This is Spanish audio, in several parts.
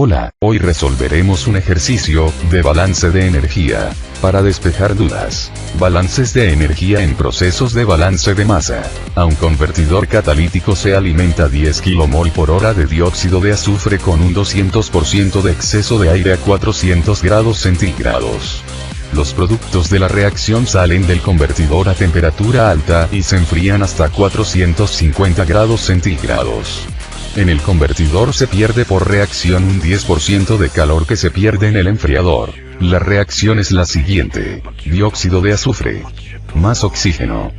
Hola, hoy resolveremos un ejercicio de balance de energía. Para despejar dudas. Balances de energía en procesos de balance de masa. A un convertidor catalítico se alimenta 10 kmol por hora de dióxido de azufre con un 200% de exceso de aire a 400 grados centígrados. Los productos de la reacción salen del convertidor a temperatura alta y se enfrían hasta 450 grados centígrados. En el convertidor se pierde por reacción un 10% de calor que se pierde en el enfriador. La reacción es la siguiente: dióxido de azufre más oxígeno.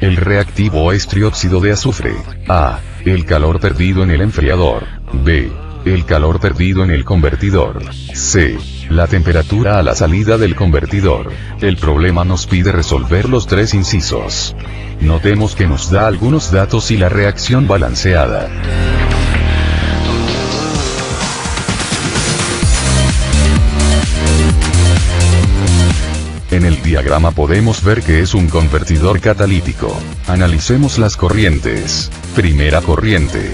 El reactivo es trióxido de azufre. A. El calor perdido en el enfriador. B. El calor perdido en el convertidor. C. La temperatura a la salida del convertidor. El problema nos pide resolver los tres incisos. Notemos que nos da algunos datos y la reacción balanceada. En el diagrama podemos ver que es un convertidor catalítico. Analicemos las corrientes. Primera corriente.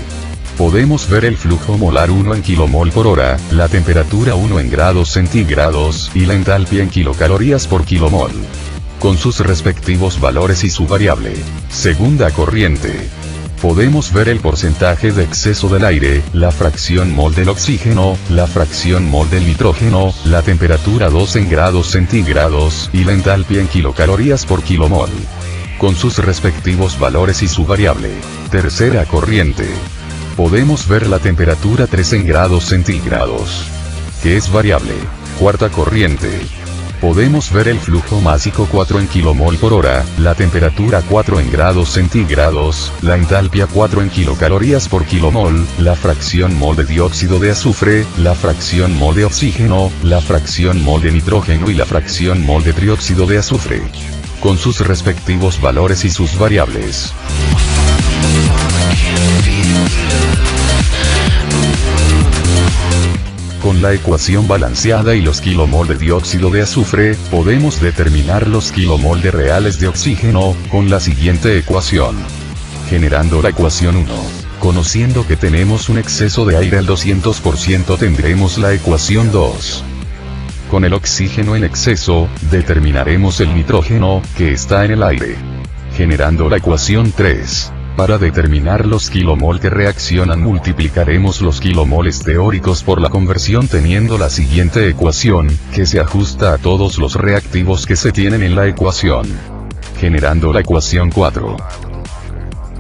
Podemos ver el flujo molar 1 en kmol por hora, la temperatura 1 en grados centígrados y la entalpia en kilocalorías por kilomol, con sus respectivos valores y su variable. Segunda corriente. Podemos ver el porcentaje de exceso del aire, la fracción mol del oxígeno, la fracción mol del nitrógeno, la temperatura 2 en grados centígrados y la entalpia en kilocalorías por kilomol, con sus respectivos valores y su variable. Tercera corriente. Podemos ver la temperatura 3 en grados centígrados, que es variable. Cuarta corriente. Podemos ver el flujo másico 4 en kmol por hora, la temperatura 4 en grados centígrados, la entalpia 4 en kilocalorías por kilomol, la fracción mol de dióxido de azufre, la fracción mol de oxígeno, la fracción mol de nitrógeno y la fracción mol de trióxido de azufre, con sus respectivos valores y sus variables. Con la ecuación balanceada y los kilomol de dióxido de azufre, podemos determinar los kilomol de reales de oxígeno, con la siguiente ecuación. Generando la ecuación 1. Conociendo que tenemos un exceso de aire al 200%, tendremos la ecuación 2. Con el oxígeno en exceso, determinaremos el nitrógeno, que está en el aire. Generando la ecuación 3. Para determinar los kilomol que reaccionan, multiplicaremos los kilomoles teóricos por la conversión teniendo la siguiente ecuación, que se ajusta a todos los reactivos que se tienen en la ecuación. Generando la ecuación 4.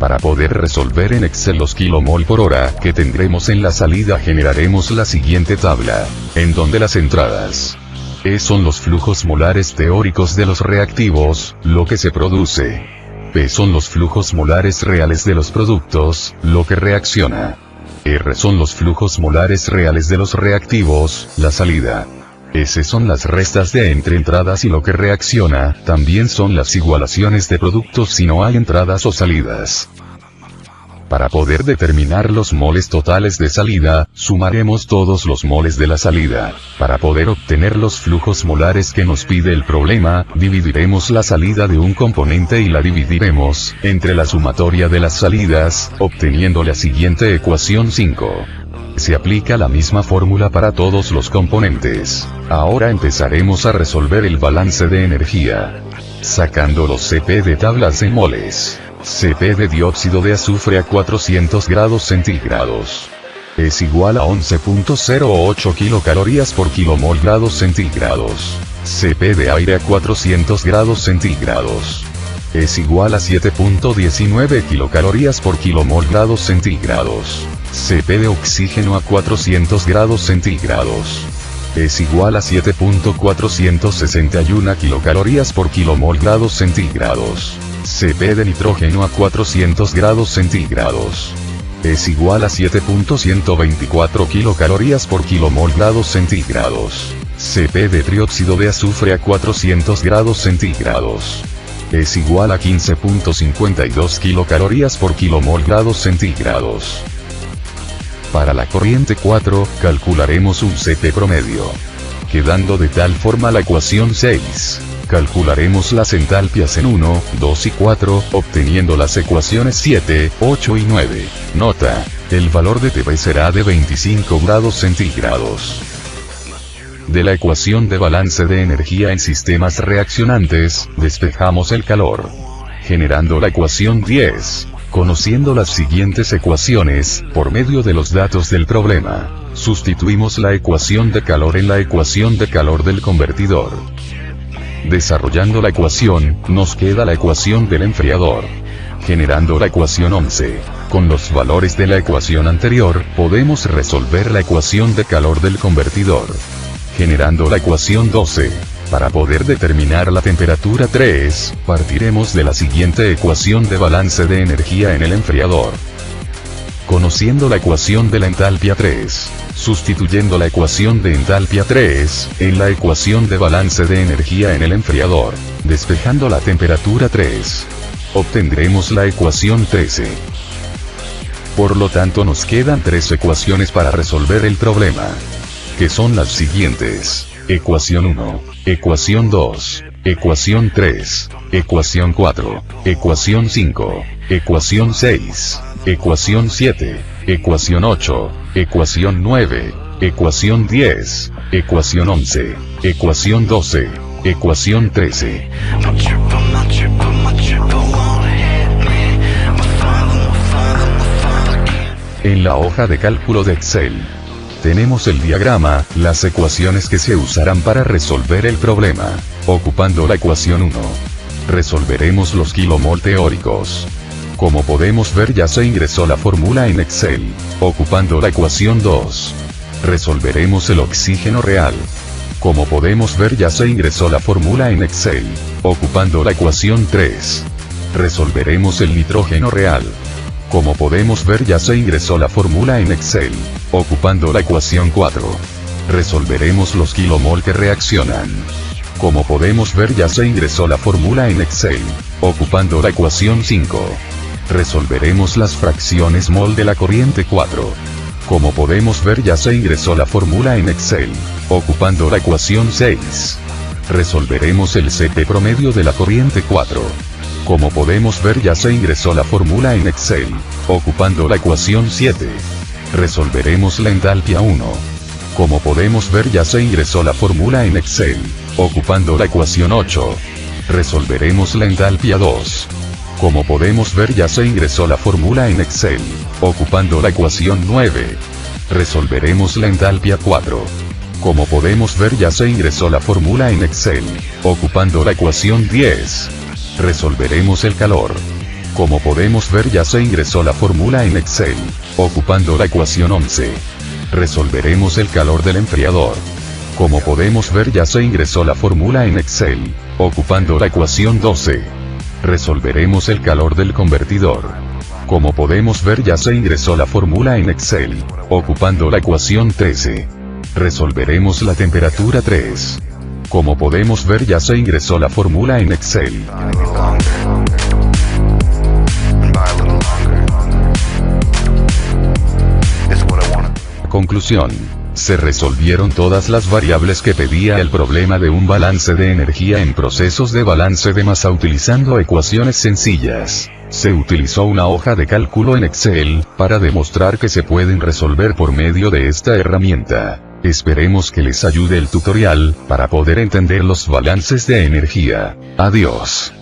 Para poder resolver en Excel los kilomol por hora que tendremos en la salida, generaremos la siguiente tabla, en donde las entradas E son los flujos molares teóricos de los reactivos, lo que se produce. P son los flujos molares reales de los productos, lo que reacciona. R son los flujos molares reales de los reactivos, la salida. S son las restas de entre entradas y lo que reacciona, también son las igualaciones de productos si no hay entradas o salidas. Para poder determinar los moles totales de salida, sumaremos todos los moles de la salida. Para poder obtener los flujos molares que nos pide el problema, dividiremos la salida de un componente y la dividiremos entre la sumatoria de las salidas, obteniendo la siguiente ecuación 5. Se aplica la misma fórmula para todos los componentes. Ahora empezaremos a resolver el balance de energía. Sacando los CP de tablas en moles. CP de dióxido de azufre a 400 grados centígrados es igual a 11.08 kilocalorías por kilomol grados centígrados. CP de aire a 400 grados centígrados es igual a 7.19 kilocalorías por kilomol grados centígrados. CP de oxígeno a 400 grados centígrados es igual a 7.461 kilocalorías por kilomol grados centígrados. CP de nitrógeno a 400 grados centígrados es igual a 7.124 kilocalorías por kilomol grados centígrados. CP de trióxido de azufre a 400 grados centígrados es igual a 15.52 kilocalorías por kilomol grados centígrados. Para la corriente 4, calcularemos un CP promedio, quedando de tal forma la ecuación 6. Calcularemos las entalpias en 1, 2 y 4, obteniendo las ecuaciones 7, 8 y 9. Nota: el valor de Tb será de 25 grados centígrados. De la ecuación de balance de energía en sistemas reaccionantes, despejamos el calor, generando la ecuación 10. Conociendo las siguientes ecuaciones, por medio de los datos del problema, sustituimos la ecuación de calor en la ecuación de calor del convertidor. Desarrollando la ecuación, nos queda la ecuación del enfriador. Generando la ecuación 11. Con los valores de la ecuación anterior, podemos resolver la ecuación de calor del convertidor. Generando la ecuación 12. Para poder determinar la temperatura 3, partiremos de la siguiente ecuación de balance de energía en el enfriador. Conociendo la ecuación de la entalpia 3, sustituyendo la ecuación de entalpia 3, en la ecuación de balance de energía en el enfriador, despejando la temperatura 3, obtendremos la ecuación 13. Por lo tanto nos quedan 3 ecuaciones para resolver el problema, que son las siguientes: ecuación 1, ecuación 2, ecuación 3, ecuación 4, ecuación 5, ecuación 6, ecuación 7, ecuación 8, ecuación 9, ecuación 10, ecuación 11, ecuación 12, ecuación 13. En la hoja de cálculo de Excel, tenemos el diagrama, las ecuaciones que se usarán para resolver el problema. Ocupando la ecuación 1, resolveremos los kilomol teóricos. Como podemos ver, ya se ingresó la fórmula en Excel. Ocupando la ecuación 2, resolveremos el oxígeno real. Como podemos ver, ya se ingresó la fórmula en Excel. Ocupando la ecuación 3, resolveremos el nitrógeno real. Como podemos ver, ya se ingresó la fórmula en Excel. Ocupando la ecuación 4, resolveremos los kilomol que reaccionan. Como podemos ver, ya se ingresó la fórmula en Excel. Ocupando la ecuación 5, resolveremos las fracciones mol de la corriente 4. Como podemos ver, ya se ingresó la fórmula en Excel. Ocupando la ecuación 6, resolveremos el Cp promedio de la corriente 4. Como podemos ver, ya se ingresó la fórmula en Excel. Ocupando la ecuación 7, resolveremos la entalpia 1. Como podemos ver, ya se ingresó la fórmula en Excel. Ocupando la ecuación 8, resolveremos la entalpia 2. Como podemos ver, ya se ingresó la fórmula en Excel. Ocupando la ecuación 9, resolveremos la entalpia 4. Como podemos ver, ya se ingresó la fórmula en Excel. Ocupando la ecuación 10, resolveremos el calor. Como podemos ver, ya se ingresó la fórmula en Excel. Ocupando la ecuación 11, resolveremos el calor del enfriador. Como podemos ver, ya se ingresó la fórmula en Excel. Ocupando la ecuación 12, resolveremos el calor del convertidor. Como podemos ver, ya se ingresó la fórmula en Excel. Ocupando la ecuación 13, resolveremos la temperatura 3. Como podemos ver, ya se ingresó la fórmula en Excel. Conclusión: se resolvieron todas las variables que pedía el problema de un balance de energía en procesos de balance de masa utilizando ecuaciones sencillas. Se utilizó una hoja de cálculo en Excel, para demostrar que se pueden resolver por medio de esta herramienta. Esperemos que les ayude el tutorial, para poder entender los balances de energía. Adiós.